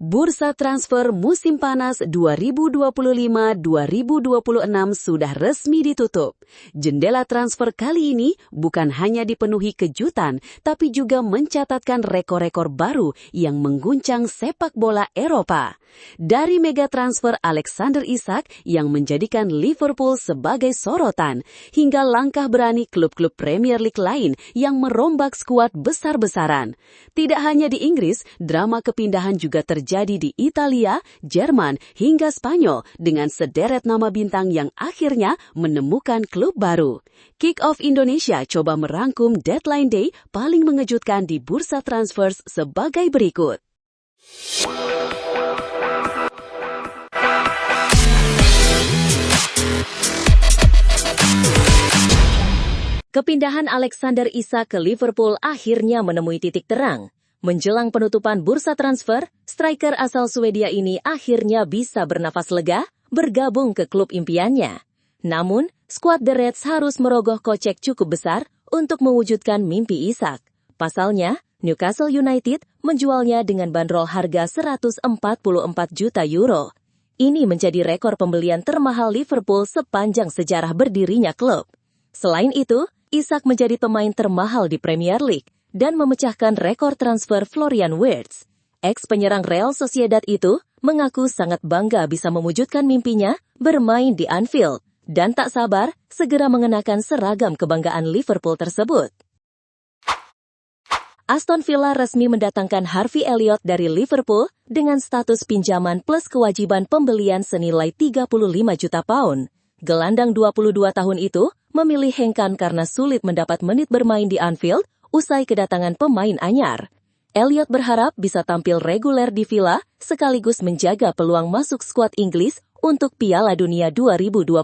Bursa transfer musim panas 2025-2026 sudah resmi ditutup. Jendela transfer kali ini bukan hanya dipenuhi kejutan, tapi juga mencatatkan rekor-rekor baru yang mengguncang sepak bola Eropa. Dari mega transfer Alexander Isak yang menjadikan Liverpool sebagai sorotan, hingga langkah berani klub-klub Premier League lain yang merombak skuad besar-besaran. Tidak hanya di Inggris, drama kepindahan juga terjadi di Italia, Jerman, hingga Spanyol dengan sederet nama bintang yang akhirnya menemukan klub baru. Kick-Off Indonesia coba merangkum deadline day paling mengejutkan di bursa transfers sebagai berikut. Kepindahan Alexander Isak ke Liverpool akhirnya menemui titik terang. Menjelang penutupan bursa transfer, striker asal Swedia ini akhirnya bisa bernafas lega bergabung ke klub impiannya. Namun, skuad The Reds harus merogoh kocek cukup besar untuk mewujudkan mimpi Isak. Pasalnya, Newcastle United menjualnya dengan bandrol harga 144 juta euro. Ini menjadi rekor pembelian termahal Liverpool sepanjang sejarah berdirinya klub. Selain itu, Isak menjadi pemain termahal di Premier League dan memecahkan rekor transfer Florian Wirtz. Ex-penyerang Real Sociedad itu mengaku sangat bangga bisa mewujudkan mimpinya bermain di Anfield dan tak sabar segera mengenakan seragam kebanggaan Liverpool tersebut. Aston Villa resmi mendatangkan Harvey Elliott dari Liverpool dengan status pinjaman plus kewajiban pembelian senilai 35 juta pound. Gelandang 22 tahun itu memilih hengkang karena sulit mendapat menit bermain di Anfield usai kedatangan pemain anyar. Elliott berharap bisa tampil reguler di Villa sekaligus menjaga peluang masuk skuad Inggris untuk Piala Dunia 2026.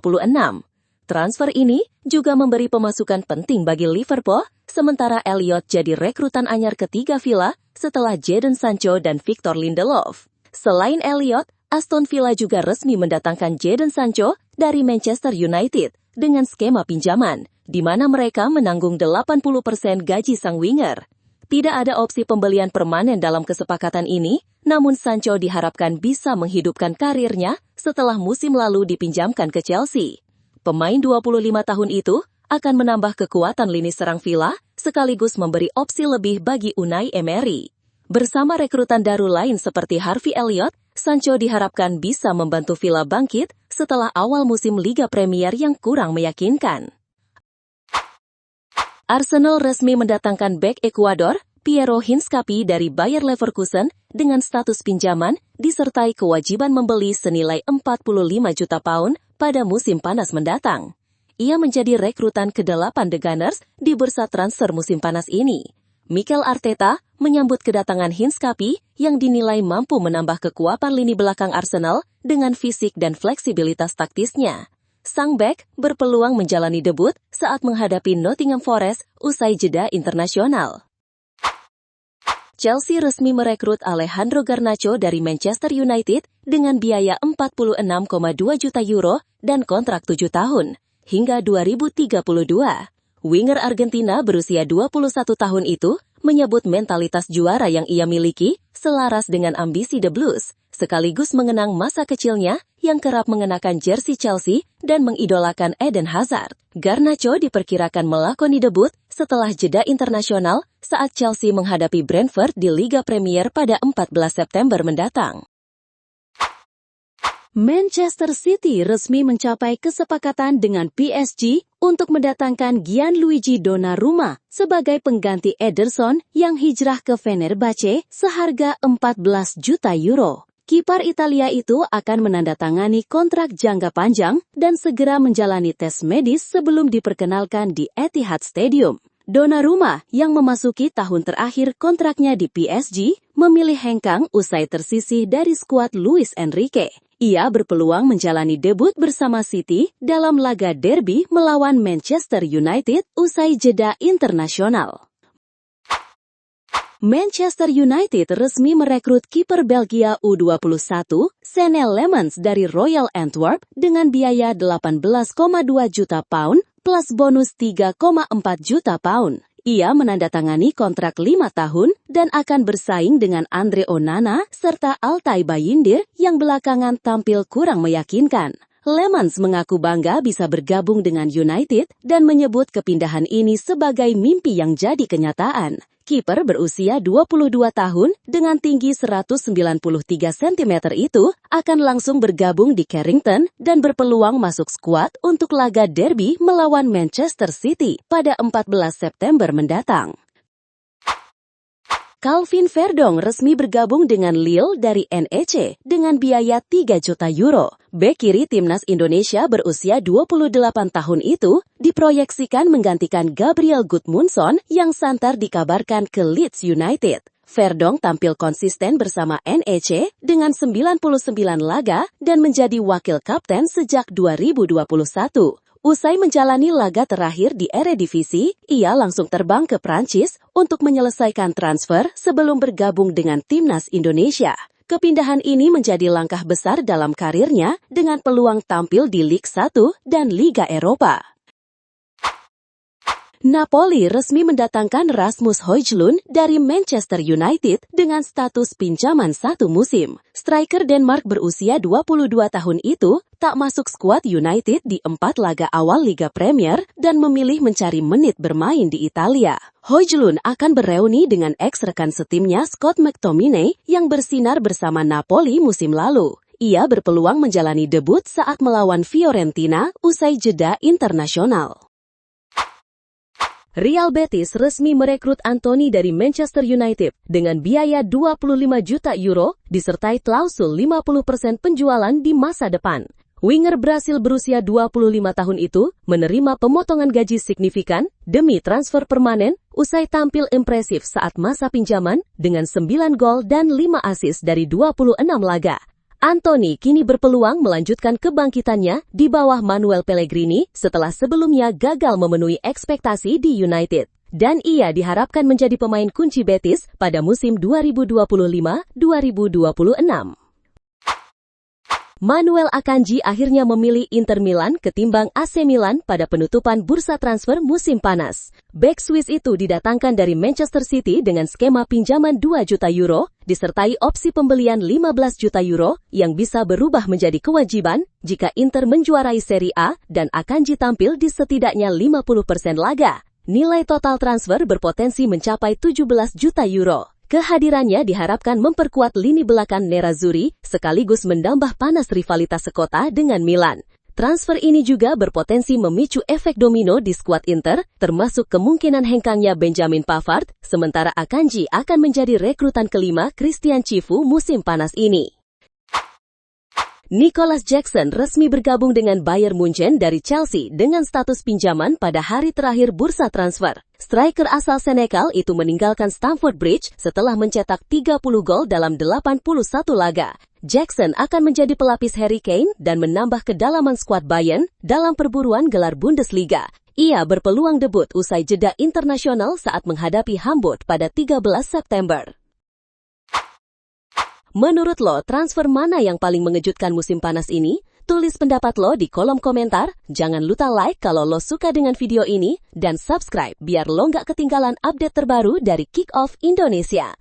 Transfer ini juga memberi pemasukan penting bagi Liverpool, sementara Elliott jadi rekrutan anyar ketiga Villa setelah Jadon Sancho dan Victor Lindelof. Selain Elliott, Aston Villa juga resmi mendatangkan Jadon Sancho dari Manchester United dengan skema pinjaman, di mana mereka menanggung 80% gaji sang winger. Tidak ada opsi pembelian permanen dalam kesepakatan ini, namun Sancho diharapkan bisa menghidupkan karirnya setelah musim lalu dipinjamkan ke Chelsea. Pemain 25 tahun itu akan menambah kekuatan lini serang Villa, sekaligus memberi opsi lebih bagi Unai Emery. Bersama rekrutan daru lain seperti Harvey Elliott, Sancho diharapkan bisa membantu Villa bangkit setelah awal musim Liga Premier yang kurang meyakinkan. Arsenal resmi mendatangkan bek Ekuador, Piero Hincapié dari Bayer Leverkusen dengan status pinjaman disertai kewajiban membeli senilai 45 juta pound pada musim panas mendatang. Ia menjadi rekrutan ke-8 The Gunners di bursa transfer musim panas ini. Mikel Arteta menyambut kedatangan Hincapié yang dinilai mampu menambah kekuatan lini belakang Arsenal dengan fisik dan fleksibilitas taktisnya. Sang bek berpeluang menjalani debut saat menghadapi Nottingham Forest usai jeda internasional. Chelsea resmi merekrut Alejandro Garnacho dari Manchester United dengan biaya 46,2 juta euro dan kontrak 7 tahun, hingga 2032. Winger Argentina berusia 21 tahun itu menyebut mentalitas juara yang ia miliki selaras dengan ambisi The Blues, sekaligus mengenang masa kecilnya yang kerap mengenakan jersey Chelsea dan mengidolakan Eden Hazard. Garnacho diperkirakan melakoni debut setelah jeda internasional saat Chelsea menghadapi Brentford di Liga Premier pada 14 September mendatang. Manchester City resmi mencapai kesepakatan dengan PSG untuk mendatangkan Gianluigi Donnarumma sebagai pengganti Ederson yang hijrah ke Fenerbahce seharga 14 juta euro. Kiper Italia itu akan menandatangani kontrak jangka panjang dan segera menjalani tes medis sebelum diperkenalkan di Etihad Stadium. Donnarumma yang memasuki tahun terakhir kontraknya di PSG memilih hengkang usai tersisih dari skuad Luis Enrique. Ia berpeluang menjalani debut bersama City dalam laga derby melawan Manchester United usai jeda internasional. Manchester United resmi merekrut kiper Belgia U21, Senne Lammens dari Royal Antwerp dengan biaya 18,2 juta pound plus bonus 3,4 juta pound. Ia menandatangani kontrak 5 tahun dan akan bersaing dengan Andre Onana serta Altay Bayindir yang belakangan tampil kurang meyakinkan. Lemans mengaku bangga bisa bergabung dengan United dan menyebut kepindahan ini sebagai mimpi yang jadi kenyataan. Kiper berusia 22 tahun dengan tinggi 193 cm itu akan langsung bergabung di Carrington dan berpeluang masuk skuad untuk laga derby melawan Manchester City pada 14 September mendatang. Calvin Verdong resmi bergabung dengan Lille dari NEC dengan biaya 3 juta euro. Bek kiri timnas Indonesia berusia 28 tahun itu diproyeksikan menggantikan Gabriel Gudmundsson yang santer dikabarkan ke Leeds United. Verdong tampil konsisten bersama NEC dengan 99 laga dan menjadi wakil kapten sejak 2021. Usai menjalani laga terakhir di Eredivisie, ia langsung terbang ke Prancis untuk menyelesaikan transfer sebelum bergabung dengan timnas Indonesia. Kepindahan ini menjadi langkah besar dalam karirnya dengan peluang tampil di Liga 1 dan Liga Eropa. Napoli resmi mendatangkan Rasmus Højlund dari Manchester United dengan status pinjaman 1 musim. Striker Denmark berusia 22 tahun itu tak masuk skuad United di 4 laga awal Liga Premier dan memilih mencari menit bermain di Italia. Højlund akan bereuni dengan ex-rekan setimnya Scott McTominay yang bersinar bersama Napoli musim lalu. Ia berpeluang menjalani debut saat melawan Fiorentina usai jeda internasional. Real Betis resmi merekrut Antony dari Manchester United dengan biaya 25 juta euro disertai klausul 50% penjualan di masa depan. Winger Brasil berusia 25 tahun itu menerima pemotongan gaji signifikan demi transfer permanen usai tampil impresif saat masa pinjaman dengan 9 gol dan 5 assist dari 26 laga. Antony kini berpeluang melanjutkan kebangkitannya di bawah Manuel Pellegrini setelah sebelumnya gagal memenuhi ekspektasi di United. Dan ia diharapkan menjadi pemain kunci Betis pada musim 2025-2026. Manuel Akanji akhirnya memilih Inter Milan ketimbang AC Milan pada penutupan bursa transfer musim panas. Bek Swiss itu didatangkan dari Manchester City dengan skema pinjaman 2 juta euro, disertai opsi pembelian 15 juta euro yang bisa berubah menjadi kewajiban jika Inter menjuarai Serie A dan Akanji tampil di setidaknya 50% laga. Nilai total transfer berpotensi mencapai 17 juta euro. Kehadirannya diharapkan memperkuat lini belakang Nerazzurri sekaligus menambah panas rivalitas sekota dengan Milan. Transfer ini juga berpotensi memicu efek domino di skuad Inter, termasuk kemungkinan hengkangnya Benjamin Pavard, sementara Akanji akan menjadi rekrutan kelima Christian Cifu musim panas ini. Nicolas Jackson resmi bergabung dengan Bayern Munchen dari Chelsea dengan status pinjaman pada hari terakhir bursa transfer. Striker asal Senegal itu meninggalkan Stamford Bridge setelah mencetak 30 gol dalam 81 laga. Jackson akan menjadi pelapis Harry Kane dan menambah kedalaman skuad Bayern dalam perburuan gelar Bundesliga. Ia berpeluang debut usai jeda internasional saat menghadapi Hamburg pada 13 September. Menurut lo, transfer mana yang paling mengejutkan musim panas ini? Tulis pendapat lo di kolom komentar. Jangan lupa like kalau lo suka dengan video ini dan subscribe biar lo nggak ketinggalan update terbaru dari Kick Off Indonesia.